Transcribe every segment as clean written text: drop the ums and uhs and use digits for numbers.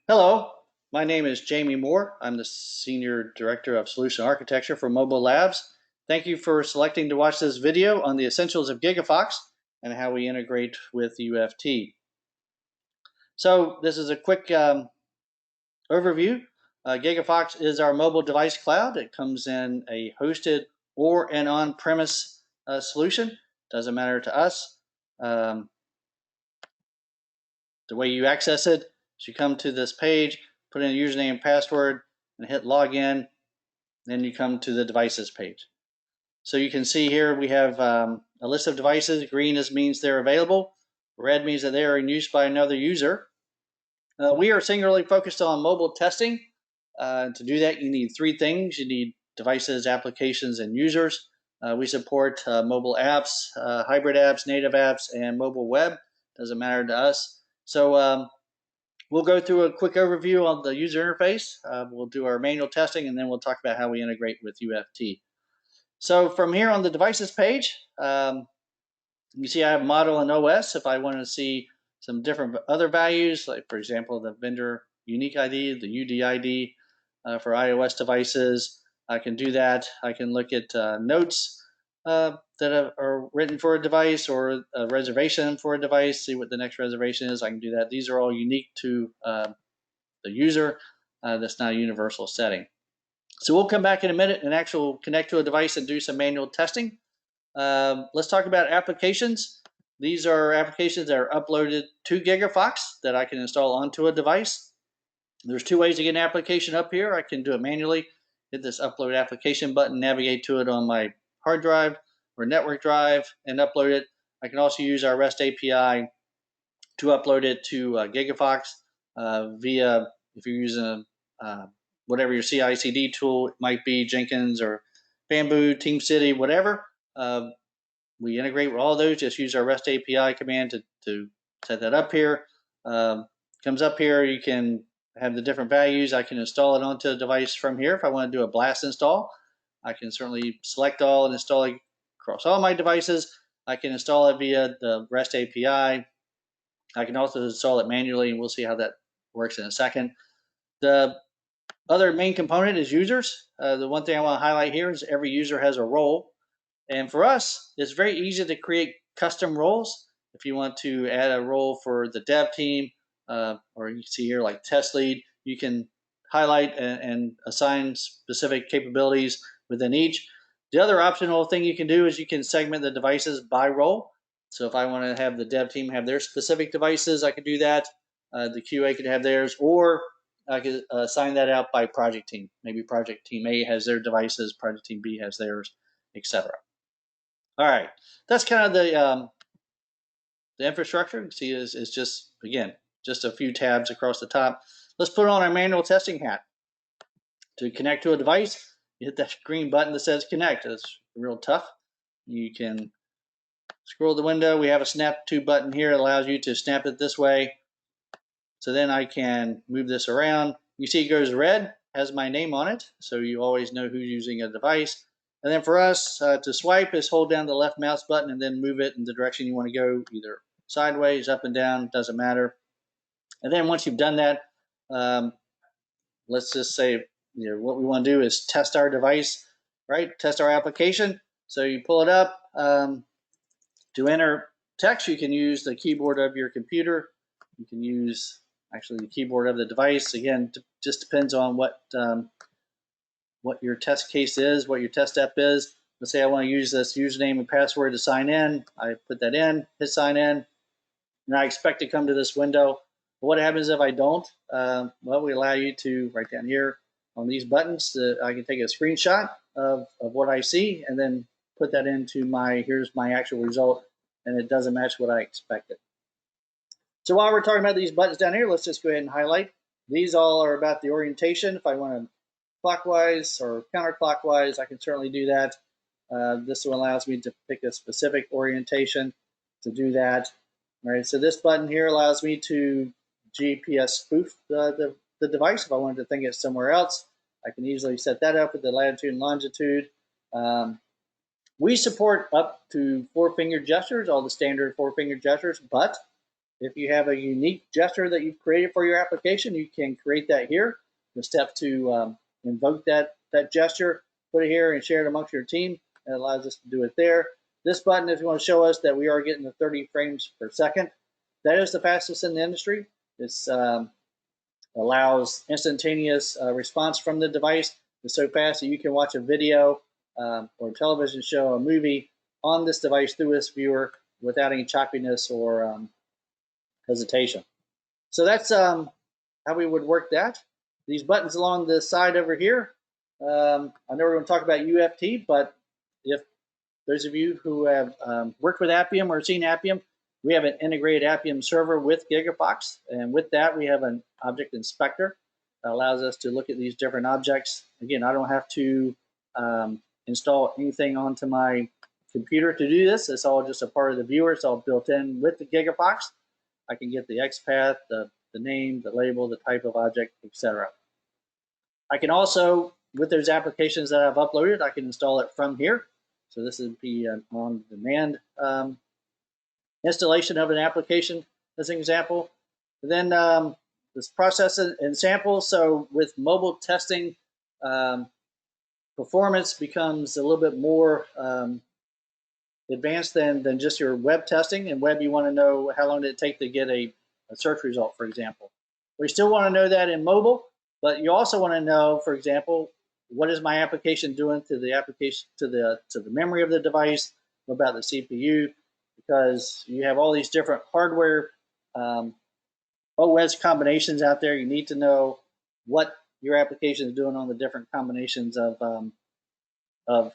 Hello, my name is Jamie Moore. I'm the Senior Director of Solution Architecture for Mobile Labs. Thank you for selecting to watch this video on the essentials of Gigafox and how we integrate with UFT. So this is a quick overview. Gigafox is our mobile device cloud. It comes in a hosted or an on-premise solution. Doesn't matter to us. The way you access it is you come to this page, put in a username and password, and hit login. Then you come to the devices page. So you can see here we have a list of devices. Green means they're available. Red means that they are in use by another user. We are singularly focused on mobile testing. To do that, you need three things. You need devices, applications, and users. We support mobile apps, hybrid apps, native apps, and mobile web. Doesn't matter to us. So we'll go through a quick overview on the user interface. We'll do our manual testing, and then we'll talk about how we integrate with UFT. So from here on the devices page, you see I have model and OS. If I want to see some different other values, like for example, the vendor unique ID, the UDID for iOS devices, I can do that. I can look at notes that are written for a device or a reservation for a device, see what the next reservation is. I can do that. These are all unique to the user. That's not a universal setting. So we'll come back in a minute and actually connect to a device and do some manual testing. Let's talk about applications. These are applications that are uploaded to Gigafox that I can install onto a device. There's two ways to get an application up here. I can do it manually, hit this upload application button, navigate to it on my hard drive or network drive and upload it. I can also use our REST API to upload it to Gigafox via, if you're using whatever your CI/CD tool, it might be Jenkins or Bamboo, TeamCity, whatever. We integrate with all those. Just use our REST API command to set that up here. Comes up here. You can have the different values. I can install it onto the device from here. If I want to do a blast install, I can certainly select all and install it across all my devices. I can install it via the REST API. I can also install it manually, and we'll see how that works in a second. The other main component is users. The one thing I want to highlight here is every user has a role. And for us, it's very easy to create custom roles. If you want to add a role for the dev team, or you can see here like test lead, you can highlight and assign specific capabilities within each. The other optional thing you can do is you can segment the devices by role. So if I want to have the dev team have their specific devices, I could do that. The QA could have theirs, or I could assign that out by project team. Maybe project team A has their devices, project team B has theirs, etc. All right, that's kind of the infrastructure. You can see is just, again, just a few tabs across the top. Let's put on our manual testing hat. To connect to a device, you hit that green button that says connect. It's real tough. You can scroll the window. We have a snap to button here. It allows you to snap it this way. So then I can move this around. You see it goes red, has my name on it, so you always know who's using a device. And then for us to swipe is hold down the left mouse button and then move it in the direction you want to go, either sideways, up and down, doesn't matter. And then once you've done that, let's just say what we want to do is test our device, right? Test our application. So you pull it up. To enter text, you can use the keyboard of your computer. You can use actually the keyboard of the device. Again, just depends on what your test case is, what your test step is. Let's say I want to use this username and password to sign in. I put that in, hit sign in, and I expect to come to this window. But what happens if I don't? Well, we allow you to, right down here on these buttons, I can take a screenshot of what I see and then put that into here's my actual result, and it doesn't match what I expected. So while we're talking about these buttons down here, let's just go ahead and highlight. These all are about the orientation. If I want to clockwise or counterclockwise, I can certainly do that. This one allows me to pick a specific orientation to do that. All right, so this button here allows me to GPS spoof the device. If I wanted to think it's somewhere else, I can easily set that up with the latitude and longitude. We support up to 4-finger gestures, all the standard 4-finger gestures, but If you have a unique gesture that you've created for your application, you can create that here. The step to invoke that gesture, put it here and share it amongst your team. It allows us to do it there. This button, if you want to show us that we are getting the 30 frames per second, that is the fastest in the industry. It's allows instantaneous response from the device. It's so fast that you can watch a video or a television show, a movie on this device through this viewer without any choppiness or hesitation. So that's how we would work that. These buttons along the side over here, I know we're going to talk about UFT, but if those of you who have worked with Appium or seen Appium, we have an integrated Appium server with Gigafox, and with that we have an object inspector that allows us to look at these different objects. Again, I don't have to install anything onto my computer to do this. It's all just a part of the viewer. It's all built in with the Gigafox. I can get the XPath, the name, the label, the type of object, etc. I can also, with those applications that I've uploaded, I can install it from here. So this would be an on-demand installation of an application as an example. And then this process and sample. So with mobile testing, performance becomes a little bit more advanced than just your web testing. In web, you want to know how long did it take to get a search result, for example. We still want to know that in mobile, but you also want to know, for example, what is my application doing to the application, to the memory of the device, what about the CPU, because you have all these different hardware OS combinations out there. You need to know what your application is doing on the different combinations of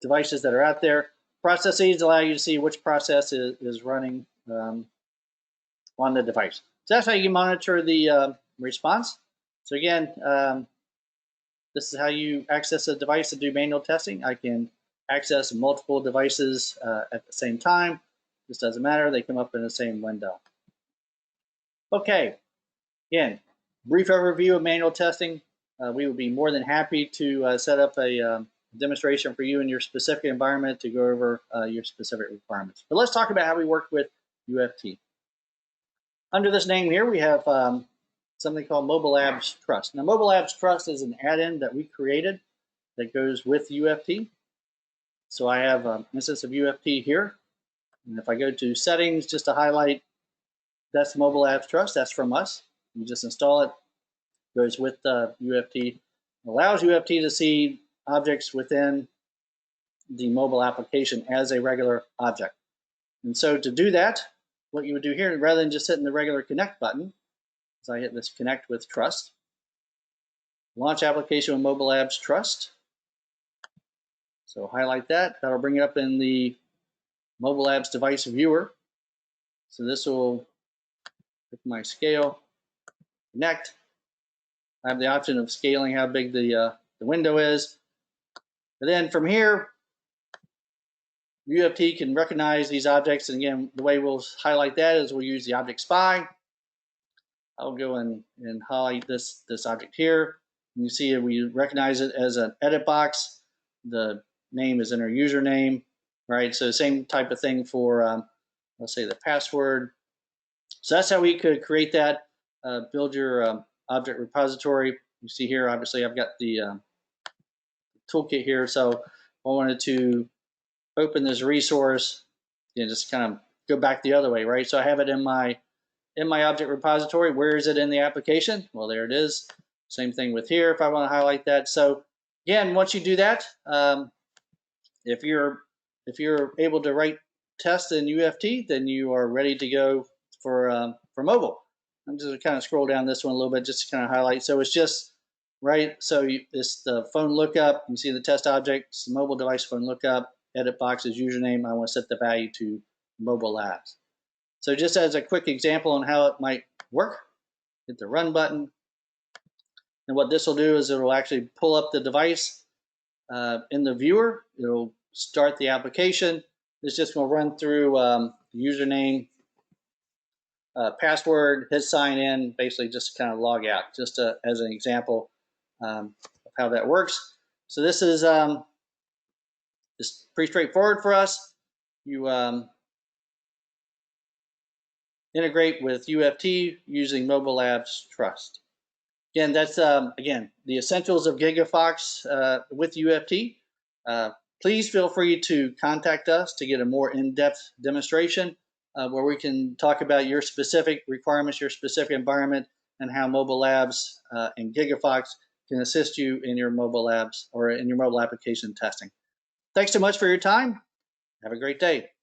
devices that are out there. Processes allow you to see which process is running on the device. So that's how you monitor the response. So again, this is how you access a device to do manual testing. I can access multiple devices at the same time. This doesn't matter. They come up in the same window. Okay, again, brief overview of manual testing. We would be more than happy to set up a demonstration for you in your specific environment to go over your specific requirements. But let's talk about how we work with UFT. Under this name here, we have something called Mobile Labs Trust. Now, Mobile Labs Trust is an add-in that we created that goes with UFT. So I have an instance of UFT here. And if I go to settings, just to highlight, that's Mobile Labs Trust. That's from us. You just install it. Goes with UFT. Allows UFT to see objects within the mobile application as a regular object. And so to do that, what you would do here, rather than just hitting the regular connect button, is I hit this connect with trust. Launch application with Mobile Labs Trust. So highlight that. That'll bring it up in the Mobile Labs device viewer. So this will pick my scale, connect. I have the option of scaling how big the window is. And then from here, UFT can recognize these objects. And again, the way we'll highlight that is we'll use the object spy. I'll go and highlight this object here. And you see we recognize it as an edit box. The name is in our username, right? So same type of thing for, let's say, the password. So that's how we could create that, build your object repository. You see here, obviously, I've got the toolkit here. So I wanted to open this resource and just kind of go back the other way, right? So I have it in my object repository. Where is it in the application? Well, there it is. Same thing with here if I want to highlight that. So again, once you do that, if you're able to write tests in UFT, then you are ready to go for mobile. I'm just going to kind of scroll down this one a little bit just to kind of highlight. So it's just right. So it's the phone lookup. You see the test object, it's the mobile device phone lookup. Edit box is username. I want to set the value to Mobile Labs. So just as a quick example on how it might work, hit the run button. And what this will do is it will actually pull up the device in the viewer. It'll start the application. It's just going to run through username, password, hit sign in, basically just kind of log out, just as an example of how that works. So this is it's pretty straightforward for us. You integrate with UFT using Mobile Labs Trust. Again, that's again the essentials of Gigafox with UFT. Please feel free to contact us to get a more in-depth demonstration where we can talk about your specific requirements, your specific environment, and how Mobile Labs and Gigafox can assist you in your mobile labs or in your mobile application testing. Thanks so much for your time. Have a great day.